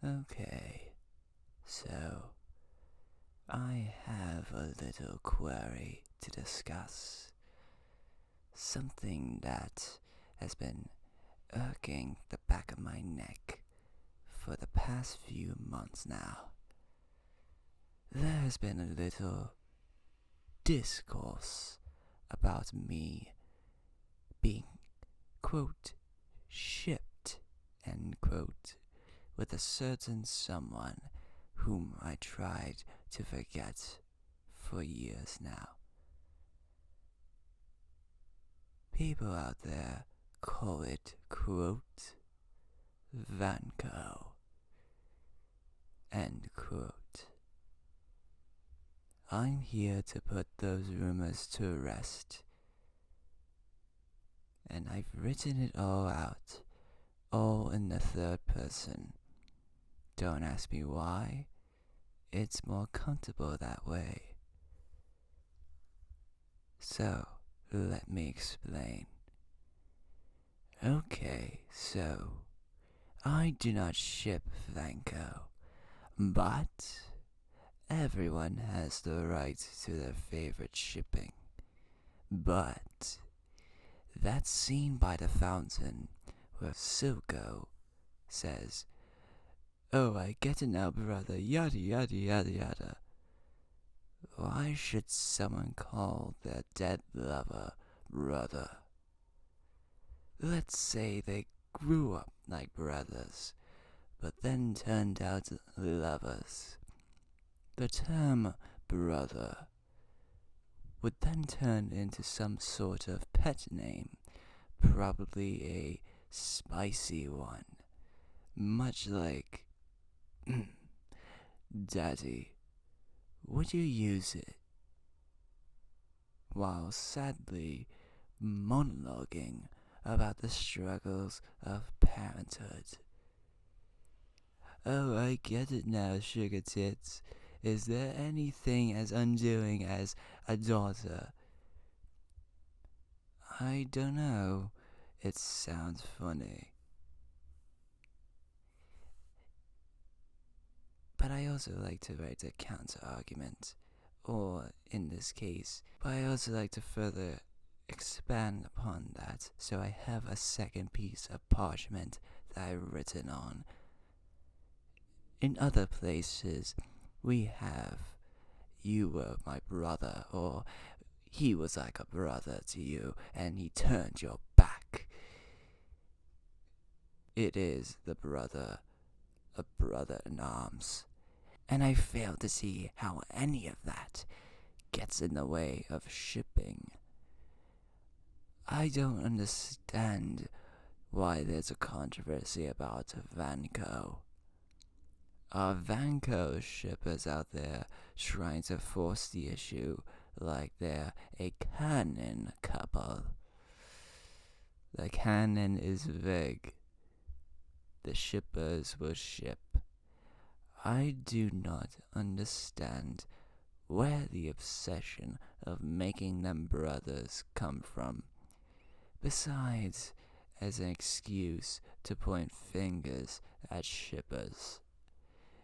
Okay, so I have a little query to discuss. Something that has been irking the back of my neck for the past few months now. There has been a little discourse about me being, quote, shipped, end quote, with a certain someone whom I tried to forget for years now. People out there call it, quote, Vanco, end quote. I'm here to put those rumors to rest, and I've written it all out, all in the third person. Don't ask me why, it's more comfortable that way. So, let me explain. Okay, so, I do not ship Vanco, but everyone has the right to their favorite shipping. But that scene by the fountain where Silco says, "Oh, I get it now, brother, yada yada yada yada." Why should someone call their dead lover brother? Let's say they grew up like brothers, but then turned out lovers. The term brother would then turn into some sort of pet name, probably a spicy one, much like Daddy. Would you use it? While sadly monologuing about the struggles of parenthood. Oh, I get it now, sugar tits. Is there anything as undoing as a daughter? I don't know. It sounds funny. But I also like to write a counter-argument, or in this case, but I also like to further expand upon that, so I have a second piece of parchment that I've written on. In other places, we have, "You were my brother," or "He was like a brother to you, and he turned your back." It is the brother, a brother in arms. And I fail to see how any of that gets in the way of shipping. I don't understand why there's a controversy about Vanco. Are Vanco shippers out there trying to force the issue like they're a canon couple? The canon is vague. The shippers will ship. I do not understand where the obsession of making them brothers come from, besides as an excuse to point fingers at shippers.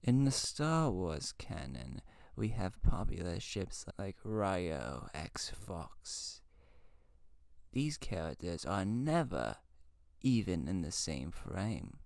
In the Star Wars canon, we have popular ships like Ryo x Fox. These characters are never even in the same frame.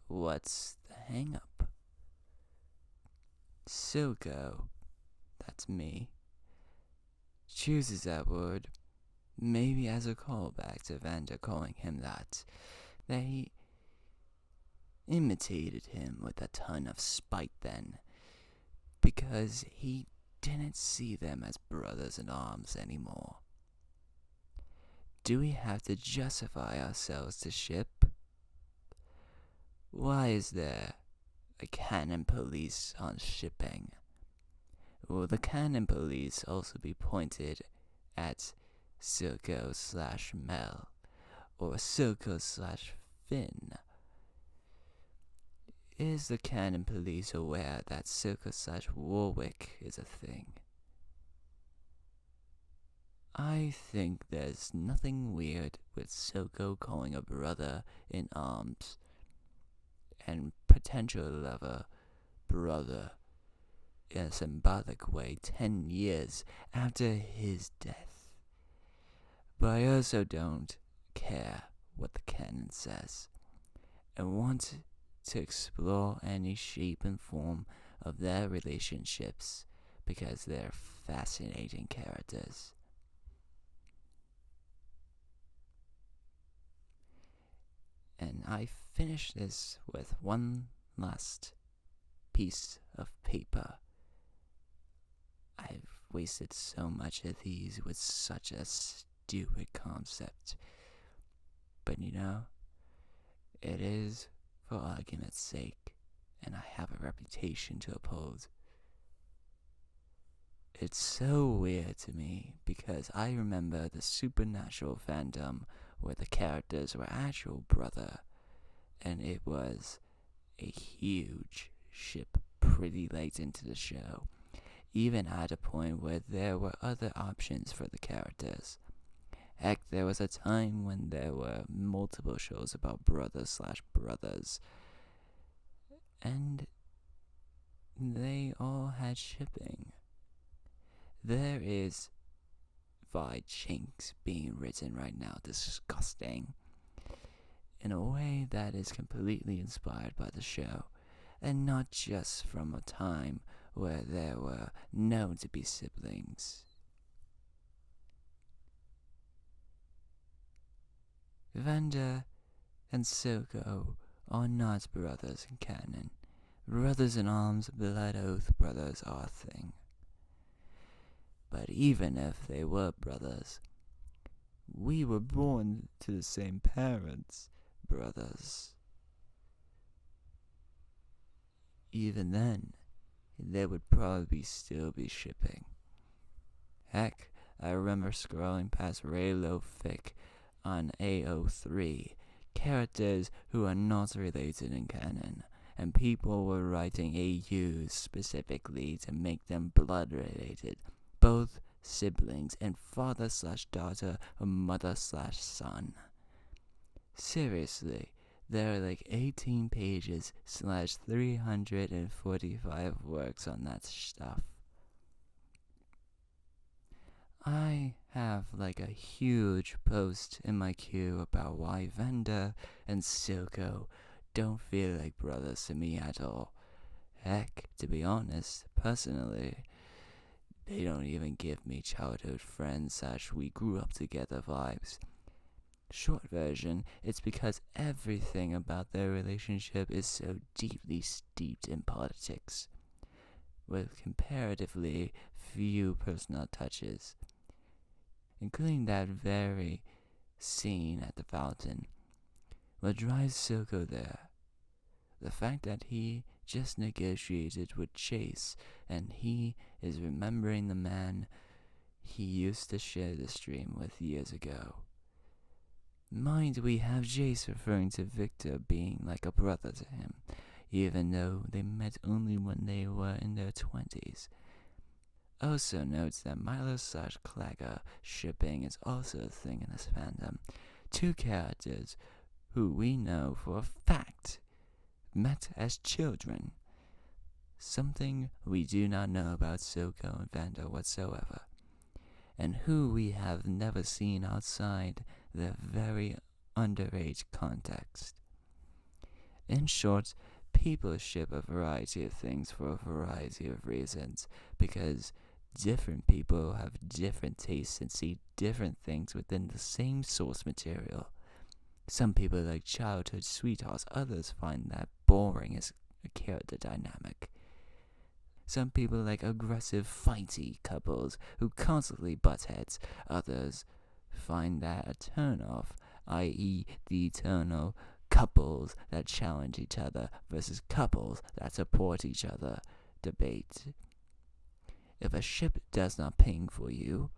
What's the hang-up? Silco, that's me, chooses that word, maybe as a callback to Vander calling him that he imitated him with a ton of spite then, because he didn't see them as brothers in arms anymore. Do we have to justify ourselves to ship? Why is there a canon police on shipping? Will the canon police also be pointed at Silco/Mel or Silco/Finn? Is the canon police aware that Silco/Warwick is a thing? I think there's nothing weird with Silco calling a brother in arms, and potential lover, brother, in a symbolic way 10 years after his death. But I also don't care what the canon says, and want to explore any shape and form of their relationships because they're fascinating characters. And I finish this with one last piece of paper. I've wasted so much of these with such a stupid concept. But you know, it is for argument's sake, and I have a reputation to uphold. It's so weird to me because I remember the supernatural fandom where the characters were actual brother, and it was a huge ship pretty late into the show, even at a point where there were other options for the characters. Heck, there was a time when there were multiple shows about brothers/brothers, and they all had shipping. There is Vi Chinks being written right now, disgusting, in a way that is completely inspired by the show, and not just from a time where there were known to be siblings. Vanda and Silco are not brothers in canon. Brothers in arms, blood oath brothers are a thing. But even if they were brothers, we were born to the same parents, brothers. Even then, there would probably still be shipping. Heck, I remember scrolling past Raylo Fick on AO3, characters who are not related in canon, and people were writing AUs specifically to make them blood related, both siblings and father/daughter or mother/son. Seriously, there are like 18 pages /345 works on that stuff. I have like a huge post in my queue about why Vanda and Silco don't feel like brothers to me at all. Heck, to be honest, personally, they don't even give me childhood friends / we grew up together vibes. Short version, it's because everything about their relationship is so deeply steeped in politics, with comparatively few personal touches, including that very scene at the fountain. What drives Silco there? The fact that he just negotiated with Chase, and he is remembering the man he used to share the stream with years ago. Mind we have Jace referring to Victor being like a brother to him, even though they met only when they were in their 20s. Also notes that Milo/Clagger shipping is also a thing in this fandom. Two characters who we know for a fact met as children. Something we do not know about Silco and Vanda whatsoever, and who we have never seen outside their very underage context. In short, people ship a variety of things for a variety of reasons, because different people have different tastes and see different things within the same source material. Some people like childhood sweethearts, others find that boring as a character dynamic. Some people like aggressive, fighty couples who constantly butt heads. Others find that a turn-off, i.e. the eternal couples that challenge each other versus couples that support each other debate. If a ship does not ping for you,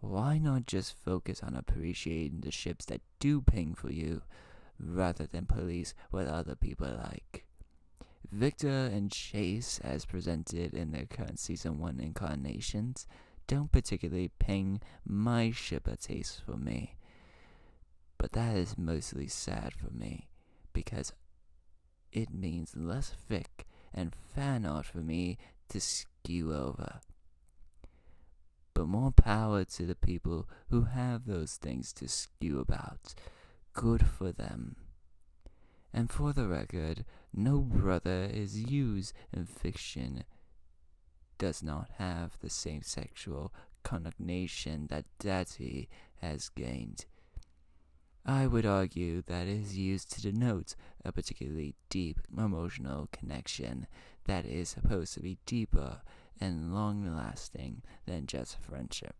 why not just focus on appreciating the ships that do ping for you, rather than police what other people like? Victor and Chase, as presented in their current Season 1 incarnations, don't particularly ping my shipper taste for me. But that is mostly sad for me, because it means less fic and fan art for me to skew over. But more power to the people who have those things to skew about. Good for them. And for the record, no brother is used in fiction does not have the same sexual connotation that daddy has gained. I would argue that it is used to denote a particularly deep emotional connection that is supposed to be deeper and long-lasting than just friendship.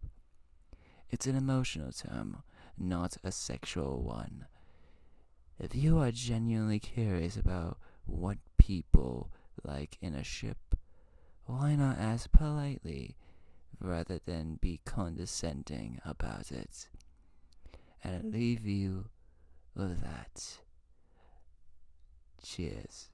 It's an emotional term, not a sexual one. If you are genuinely curious about what people like in a ship, why not ask politely rather than be condescending about it? And I leave you with that. Cheers.